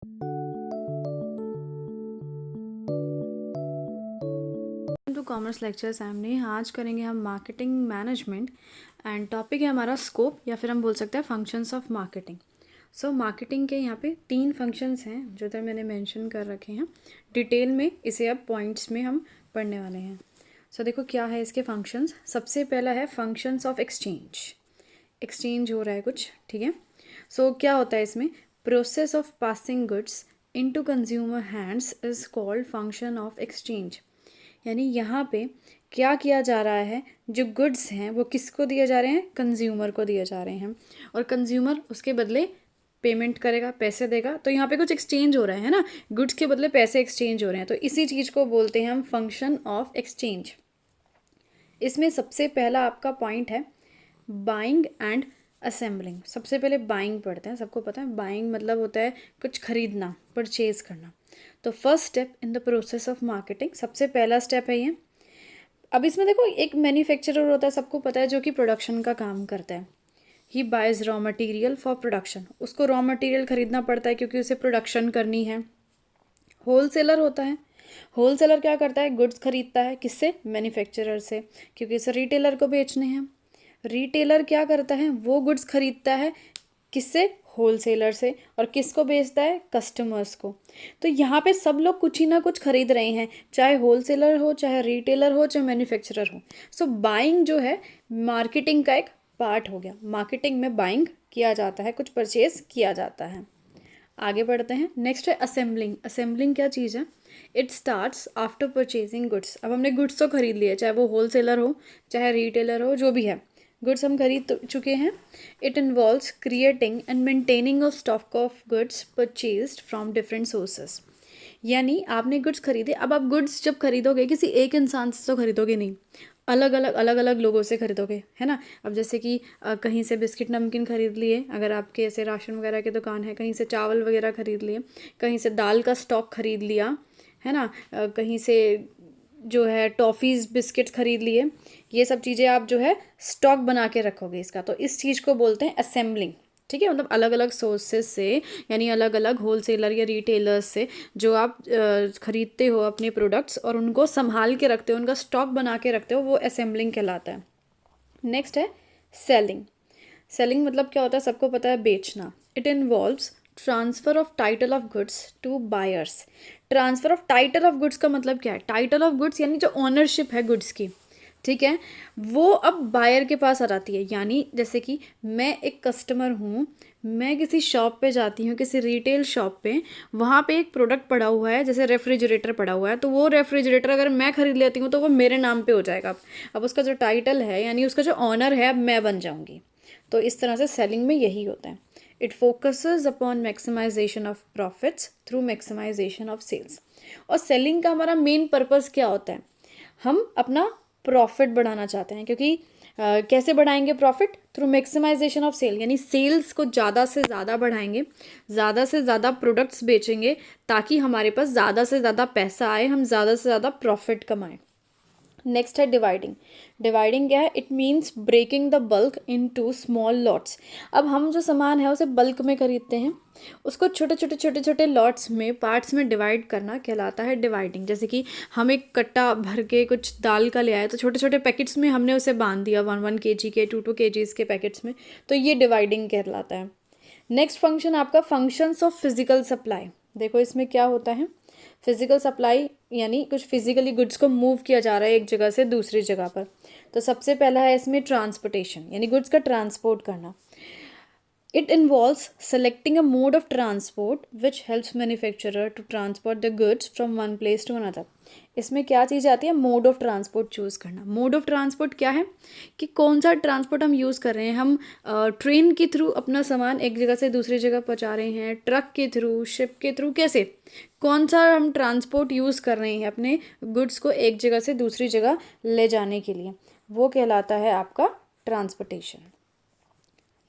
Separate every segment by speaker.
Speaker 1: To commerce lecture सामने आज करेंगे हम मार्केटिंग मैनेजमेंट एंड टॉपिक है हमारा स्कोप या फिर हम बोल सकते हैं functions of marketing. So marketing के यहाँ पे 3 फंक्शंस हैं जो तो मैंने मेंशन कर रखे हैं डिटेल में। इसे अब पॉइंट्स में हम पढ़ने वाले हैं। सो देखो क्या है इसके फंक्शंस। सबसे पहला है फंक्शंस ऑफ एक्सचेंज हो रहा है कुछ, ठीक है। सो क्या होता है इसमें, process of passing goods into consumer hands is called function of exchange. यानी यहाँ पे क्या किया जा रहा है, जो गुड्स हैं वो किसको दिए जा रहे हैं, कंज्यूमर को दिए जा रहे हैं, और कंज्यूमर उसके बदले पेमेंट करेगा, पैसे देगा। तो यहाँ पे कुछ एक्सचेंज हो रहा है ना, गुड्स के बदले पैसे एक्सचेंज हो रहे हैं। तो इसी चीज़ को बोलते हैं हम फंक्शन ऑफ एक्सचेंज। इसमें सबसे पहला आपका पॉइंट है बाइंग एंड असेंबलिंग। सबसे पहले बाइंग पढ़ते हैं। सबको पता है बाइंग मतलब होता है कुछ खरीदना, परचेज करना। तो first step in the process of marketing, सबसे पहला स्टेप है ये। अब इसमें देखो एक मैन्युफैक्चरर होता है, सबको पता है, जो कि प्रोडक्शन का काम करता है। He buys raw material for production. उसको रॉ मटेरियल खरीदना पड़ता है क्योंकि उसे प्रोडक्शन करनी है। होलसेलर होता है। होलसेलर क्या करता है, गुड्स खरीदता है किससे, मैन्युफैक्चरर से, क्योंकि इसे रिटेलर को बेचने हैं। रिटेलर क्या करता है, वो गुड्स खरीदता है किससे, होलसेलर से, और किसको बेचता है, कस्टमर्स को। तो यहाँ पे सब लोग कुछ ही ना कुछ खरीद रहे हैं, चाहे होलसेलर हो, चाहे रिटेलर हो, चाहे मैन्युफैक्चरर हो। सो बाइंग जो है मार्केटिंग का एक पार्ट हो गया। मार्केटिंग में बाइंग किया जाता है, कुछ परचेज किया जाता है। आगे बढ़ते हैं। नेक्स्ट है असेंबलिंग। असेंबलिंग क्या चीज़ है, it starts after purchasing goods. अब हमने गुड्स तो खरीद लिए, चाहे वो होलसेलर हो, चाहे रिटेलर हो, जो भी है, गुड्स हम खरीद चुके हैं। It involves creating and maintaining of stock of goods purchased from different sources. यानी आपने गुड्स खरीदे। अब आप गुड्स जब खरीदोगे किसी एक इंसान से तो खरीदोगे नहीं, अलग अलग लोगों से खरीदोगे, है ना। अब जैसे कि कहीं से बिस्किट नमकीन खरीद लिए, अगर आपके ऐसे राशन वगैरह की दुकान है, कहीं से चावल वगैरह खरीद लिए, कहीं से दाल का स्टॉक खरीद लिया, है ना, कहीं से जो है टॉफ़ीज़ बिस्किट्स खरीद लिए। ये सब चीज़ें आप जो है स्टॉक बना के रखोगे इसका। तो इस चीज़ को बोलते हैं असेंबलिंग, ठीक है। मतलब अलग अलग सोर्सेज से, यानी अलग अलग होलसेलर या रिटेलर्स से जो आप ख़रीदते हो अपने प्रोडक्ट्स और उनको संभाल के रखते हो, उनका स्टॉक बना के रखते हो, वो असेंबलिंग कहलाता है। नेक्स्ट है सेलिंग। सेलिंग मतलब क्या होता है, सबको पता है, बेचना। It involves transfer of title of goods to buyers. Transfer of title of goods का मतलब क्या है, टाइटल ऑफ गुड्स यानी जो ओनरशिप है गुड्स की, ठीक है, वो अब बायर के पास आ जाती है। यानी जैसे कि मैं एक कस्टमर हूँ, मैं किसी शॉप पे जाती हूँ, किसी रिटेल शॉप पे, वहाँ पे एक प्रोडक्ट पड़ा हुआ है, जैसे रेफ्रिजरेटर पड़ा हुआ है, तो वो रेफ्रिजरेटर अगर मैं ख़रीद लेती हूँ तो वो मेरे नाम पे हो जाएगा। अब उसका जो टाइटल है, यानी उसका जो ऑनर है, अब मैं बन जाऊँगी। तो इस तरह से सेलिंग में यही होता है। It focuses upon maximization of profits through maximization of sales. और सेलिंग का हमारा मेन पर्पज़ क्या होता है, हम अपना प्रॉफिट बढ़ाना चाहते हैं। क्योंकि कैसे बढ़ाएंगे profit, through maximization of sale, यानी सेल्स को ज़्यादा से ज़्यादा बढ़ाएंगे, ज़्यादा से ज़्यादा प्रोडक्ट्स बेचेंगे, ताकि हमारे पास ज़्यादा से ज़्यादा पैसा आए, हम ज़्यादा से ज़्यादा प्रॉफिट कमाएं। नेक्स्ट है डिवाइडिंग। डिवाइडिंग क्या है, it means breaking the bulk into small lots. अब हम जो सामान है उसे बल्क में खरीदते हैं, उसको छोटे छोटे लॉट्स में, पार्ट्स में डिवाइड करना कहलाता है डिवाइडिंग। जैसे कि हम एक कट्टा भर के कुछ दाल का ले आए, तो छोटे छोटे पैकेट्स में हमने उसे बांध दिया, 1 kg के, 2 kgs के पैकेट्स में, तो ये डिवाइडिंग कहलाता है। नेक्स्ट फंक्शन आपका फंक्शंस ऑफ फिजिकल सप्लाई। देखो इसमें क्या होता है, फिजिकल सप्लाई यानी कुछ फिजिकली गुड्स को मूव किया जा रहा है एक जगह से दूसरी जगह पर। तो सबसे पहला है इसमें ट्रांसपोर्टेशन, यानी गुड्स का ट्रांसपोर्ट करना। It involves selecting a mode of transport which helps manufacturer to transport the goods from one place to another. इसमें क्या चीज़ आती है, मोड ऑफ ट्रांसपोर्ट चूज़ करना। मोड ऑफ ट्रांसपोर्ट क्या है कि कौन सा ट्रांसपोर्ट हम यूज़ कर रहे हैं। हम ट्रेन के थ्रू अपना सामान एक जगह से दूसरी जगह पहुंचा रहे हैं, ट्रक के थ्रू, शिप के थ्रू, कैसे, कौन सा हम ट्रांसपोर्ट यूज़ कर रहे हैं अपने गुड्स को एक जगह से दूसरी जगह ले जाने के लिए, वो कहलाता है आपका ट्रांसपोर्टेशन।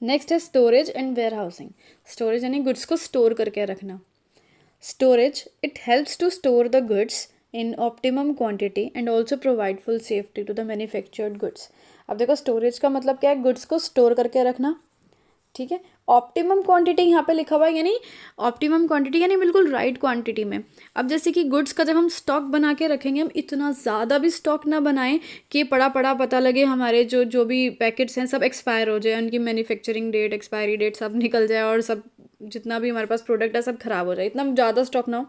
Speaker 1: नेक्स्ट है storage and warehousing. Storage यानी गुड्स को स्टोर करके रखना। Storage, it helps to store the goods in optimum quantity and also provide full safety to the manufactured goods. अब देखो स्टोरेज का मतलब क्या है, गुड्स को स्टोर करके रखना, ठीक है, ऑप्टिमम क्वांटिटी यहाँ पे लिखा हुआ है, यानी ऑप्टिमम क्वांटिटी यानी बिल्कुल राइट क्वांटिटी में। अब जैसे कि गुड्स का जब हम स्टॉक बना के रखेंगे, हम इतना ज़्यादा भी स्टॉक ना बनाएं कि पड़ा पड़ा पता लगे हमारे जो भी पैकेट्स हैं सब एक्सपायर हो जाए, उनकी मैन्युफैक्चरिंग डेट, एक्सपायरी डेट सब निकल जाए और सब जितना भी हमारे पास प्रोडक्ट है सब ख़राब हो जाए। इतना ज़्यादा स्टॉक ना हो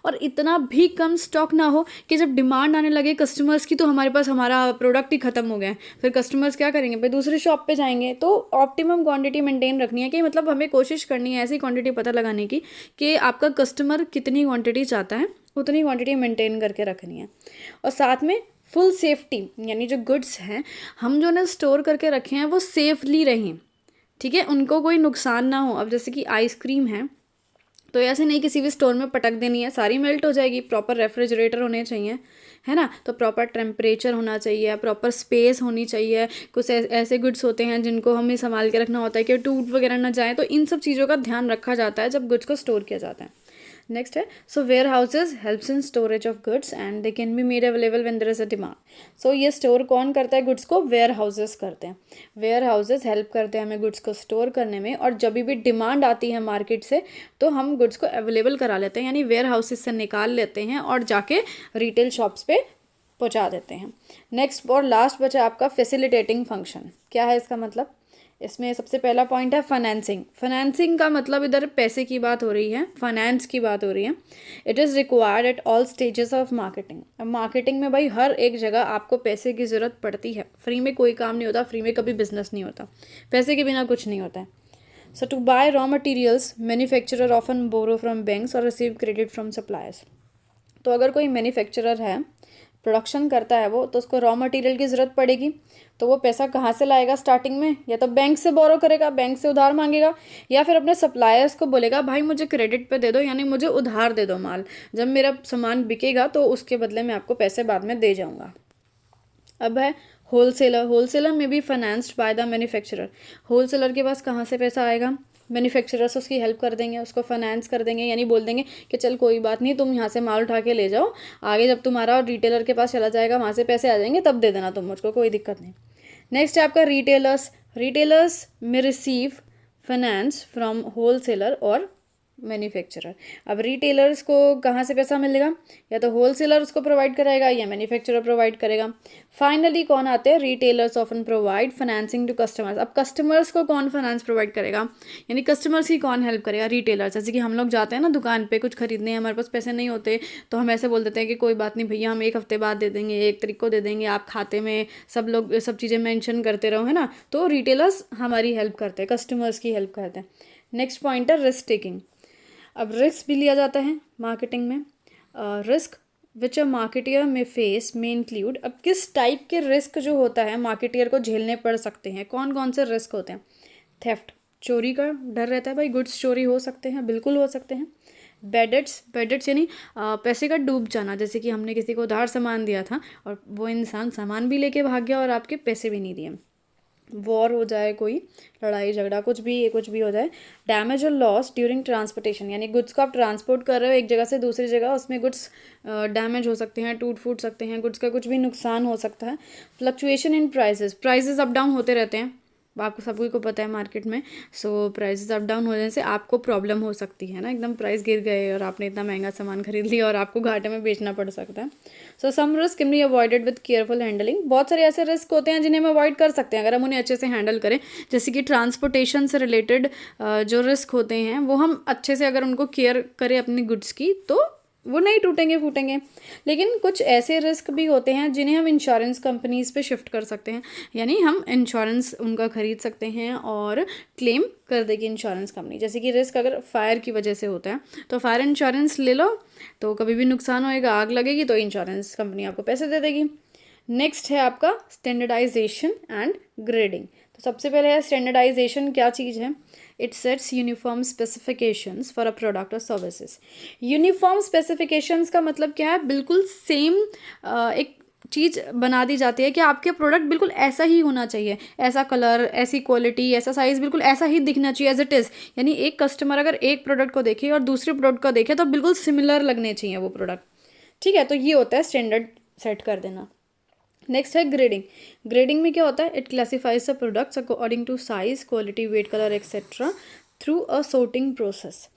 Speaker 1: और इतना भी कम स्टॉक ना हो कि जब डिमांड आने लगे कस्टमर्स की तो हमारे पास हमारा प्रोडक्ट ही ख़त्म हो गया है, फिर कस्टमर्स क्या करेंगे, भाई दूसरी शॉप पे जाएंगे। तो ऑप्टिमम क्वांटिटी मेंटेन रखनी है कि मतलब हमें कोशिश करनी है ऐसी क्वांटिटी पता लगाने की कि आपका कस्टमर कितनी क्वांटिटी चाहता है उतनी क्वांटिटी मेंटेन करके रखनी है। और साथ में फुल सेफ्टी, यानी जो गुड्स हैं हम जो ना स्टोर करके रखे हैं वो सेफली रहें, ठीक है, उनको कोई नुकसान ना हो। अब जैसे कि आइसक्रीम है तो ऐसे नहीं किसी भी स्टोर में पटक देनी है, सारी मेल्ट हो जाएगी। प्रॉपर रेफ्रिजरेटर होने चाहिए, है ना, तो प्रॉपर टेम्परेचर होना चाहिए, प्रॉपर स्पेस होनी चाहिए। कुछ ऐसे गुड्स होते हैं जिनको हमें संभाल के रखना होता है कि टूट वगैरह ना जाए, तो इन सब चीज़ों का ध्यान रखा जाता है जब गुड्स को स्टोर किया जाता है। नेक्स्ट है, so warehouses helps in storage of goods and they can be made available when there is a demand. So ये स्टोर कौन करता है गुड्स को, वेयर हाउसेज करते हैं। वेयर हाउसेज हेल्प करते हैं हमें गुड्स को स्टोर करने में, और जब भी डिमांड आती है मार्केट से तो हम गुड्स को अवेलेबल करा लेते हैं, यानी वेयर हाउसेज से निकाल लेते हैं और जाके रिटेल शॉप्स पे पहुंचा देते हैं। नेक्स्ट और लास्ट बचा आपका फैसिलिटेटिंग फंक्शन। क्या है इसका मतलब, इसमें सबसे पहला पॉइंट है फाइनेंसिंग। फाइनेंसिंग का मतलब इधर पैसे की बात हो रही है, फाइनेंस की बात हो रही है। It is required at all stages of marketing. अब मार्केटिंग में भाई हर एक जगह आपको पैसे की ज़रूरत पड़ती है, फ्री में कोई काम नहीं होता, फ्री में कभी बिजनेस नहीं होता, पैसे के बिना कुछ नहीं होता है। So to buy raw materials manufacturer often borrow from banks और रिसीव क्रेडिट फ्रॉम सप्लायर्स। तो अगर कोई मैन्युफैक्चरर है, प्रोडक्शन करता है वो, तो उसको रॉ मटेरियल की ज़रूरत पड़ेगी, तो वो पैसा कहाँ से लाएगा स्टार्टिंग में, या तो बैंक से बोरो करेगा, बैंक से उधार मांगेगा, या फिर अपने सप्लायर्स को बोलेगा भाई मुझे क्रेडिट पे दे दो, यानी मुझे उधार दे दो माल, जब मेरा सामान बिकेगा तो उसके बदले में आपको पैसे बाद में दे जाऊँगा। अब है होलसेलर। होलसेलर में भी financed by the manufacturer. Wholesaler के पास कहाँ से पैसा आएगा, मैन्युफैक्चरर्स उसकी हेल्प कर देंगे, उसको फाइनेंस कर देंगे, यानी बोल देंगे कि चल कोई बात नहीं, तुम यहाँ से माल उठा के ले जाओ, आगे जब तुम्हारा रिटेलर के पास चला जाएगा वहाँ से पैसे आ जाएंगे तब दे देना तुम मुझको, कोई दिक्कत नहीं। नेक्स्ट है आपका रिटेलर्स। रिटेलर्स में रिसीव फाइनेंस फ्रॉम होलसेलर और मैन्युफैक्चरर। अब रिटेलर्स को कहाँ से पैसा मिलेगा, या तो होलसेलर उसको प्रोवाइड कराएगा या मैन्युफैक्चरर प्रोवाइड करेगा। फाइनली कौन आते हैं, retailers often provide financing to customers. अब कस्टमर्स को कौन फाइनेंस प्रोवाइड करेगा, यानी कस्टमर्स की कौन हेल्प करेगा, रिटेलर्स। जैसे कि हम लोग जाते हैं ना दुकान पे कुछ खरीदने, हमारे पास पैसे नहीं होते तो हम ऐसे बोल देते हैं कि कोई बात नहीं भैया, हम 1 हफ्ते बाद दे देंगे, 1 तारीख को दे देंगे, आप खाते में सब लोग सब चीज़ें मेंशन करते रहो, है ना। तो रिटेलर्स हमारी हेल्प करते हैं, कस्टमर्स की हेल्प करते हैं। नेक्स्ट पॉइंट है रिस्क टेकिंग। अब रिस्क भी लिया जाता है मार्केटिंग में। रिस्क विच अ मार्केटियर में फेस में इंक्लूड। अब किस टाइप के रिस्क जो होता है मार्केटियर को झेलने पड़ सकते हैं, कौन कौन से रिस्क होते हैं। थेफ्ट, चोरी का डर रहता है भाई, गुड्स चोरी हो सकते हैं, बिल्कुल हो सकते हैं। बेडेट्स यानी पैसे का डूब जाना, जैसे कि हमने किसी को उधार सामान दिया था और वो इंसान सामान भी लेके भाग गया और आपके पैसे भी नहीं दिए। वॉर हो जाए, कोई लड़ाई झगड़ा कुछ भी हो जाए। डैमेज और लॉस ड्यूरिंग ट्रांसपोर्टेशन, यानी गुड्स को आप ट्रांसपोर्ट कर रहे हो एक जगह से दूसरी जगह, उसमें गुड्स डैमेज हो सकते हैं, टूट फूट सकते हैं, गुड्स का कुछ भी नुकसान हो सकता है। Fluctuation in prices up down होते रहते हैं, आपको सभी को पता है मार्केट में। सो प्राइसेस अप डाउन होने से आपको प्रॉब्लम हो सकती है ना, एकदम प्राइस गिर गए और आपने इतना महंगा सामान खरीद लिया और आपको घाटे में बेचना पड़ सकता है। So some risk can be avoided with careful handling. बहुत सारे ऐसे रिस्क होते हैं जिन्हें हम अवॉइड कर सकते हैं अगर हम उन्हें अच्छे से हैंडल करें। जैसे कि ट्रांसपोर्टेशन से रिलेटेड जो रिस्क होते हैं वो हम अच्छे से अगर उनको केयर करें अपनी गुड्स की तो वो नहीं टूटेंगे फूटेंगे। लेकिन कुछ ऐसे रिस्क भी होते हैं जिन्हें हम इंश्योरेंस कंपनीज पे शिफ्ट कर सकते हैं, यानी हम इंश्योरेंस उनका खरीद सकते हैं और क्लेम कर देगी इंश्योरेंस कंपनी। जैसे कि रिस्क अगर फायर की वजह से होता है तो फायर इंश्योरेंस ले लो, तो कभी भी नुकसान होएगा, आग लगेगी तो इंश्योरेंस कंपनी आपको पैसे दे देगी। नेक्स्ट है आपका स्टैंडर्डाइजेशन एंड ग्रेडिंग। तो सबसे पहले है स्टैंडर्डाइजेशन, क्या चीज़ है। It sets uniform specifications for a product और सर्विसेज। यूनिफॉर्म स्पेसिफिकेशंस का मतलब क्या है, बिल्कुल सेम एक चीज़ बना दी जाती है कि आपके प्रोडक्ट बिल्कुल ऐसा ही होना चाहिए, ऐसा कलर, ऐसी क्वालिटी, ऐसा साइज़, बिल्कुल ऐसा ही दिखना चाहिए एज इट इज़। यानी एक कस्टमर अगर एक प्रोडक्ट को देखे और दूसरे प्रोडक्ट को देखे तो बिल्कुल सिमिलर लगने चाहिए वो प्रोडक्ट, ठीक है। तो ये होता है स्टैंडर्ड सेट कर देना। नेक्स्ट है ग्रेडिंग। ग्रेडिंग में क्या होता है, it classifies the products according to size, quality, weight, colour etcetera through a sorting process.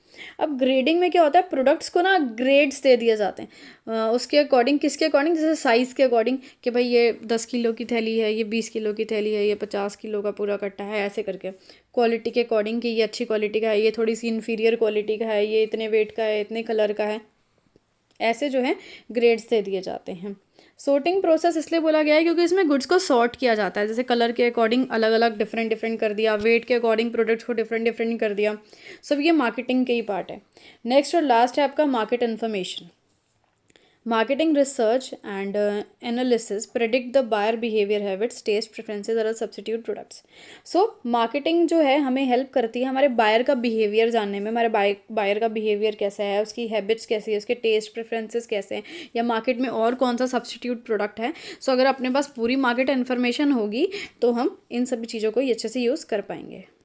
Speaker 1: अब ग्रेडिंग में क्या होता है, प्रोडक्ट्स को ना ग्रेड्स दे दिए जाते हैं उसके अकॉर्डिंग, किसके अकॉर्डिंग, जैसे साइज़ के अकॉर्डिंग कि भाई ये 10 किलो की थैली है, ये 20 किलो की थैली है, ये 50 किलो का पूरा कट्टा है, ऐसे करके। क्वालिटी के अकॉर्डिंग कि ये अच्छी क्वालिटी का है, ये थोड़ी सी इन्फीरियर क्वालिटी का है, ये इतने वेट का है, इतने कलर का है, ऐसे जो है ग्रेड्स दे दिए जाते हैं। sorting प्रोसेस इसलिए बोला गया है क्योंकि इसमें गुड्स को सॉर्ट किया जाता है, जैसे कलर के अकॉर्डिंग अलग अलग डिफरेंट डिफरेंट कर दिया, वेट के अकॉर्डिंग प्रोडक्ट्स को डिफरेंट डिफरेंट कर दिया। सब ये मार्केटिंग के ही पार्ट है। नेक्स्ट और लास्ट है आपका market information. Marketing research and analysis predict the buyer behavior, habits, taste preferences और substitute products. So marketing जो है हमें हेल्प करती है हमारे बायर का बिहेवियर जानने में, हमारे बायर का बिहेवियर कैसा है, उसकी हैबिट्स कैसी है, उसके टेस्ट प्रेफरेंसेस कैसे हैं, या मार्केट में और कौन सा सब्सटीट्यूट प्रोडक्ट है। सो अगर अपने पास पूरी मार्केट इन्फॉर्मेशन होगी तो हम इन सभी चीज़ों को अच्छे से यूज़ कर पाएंगे।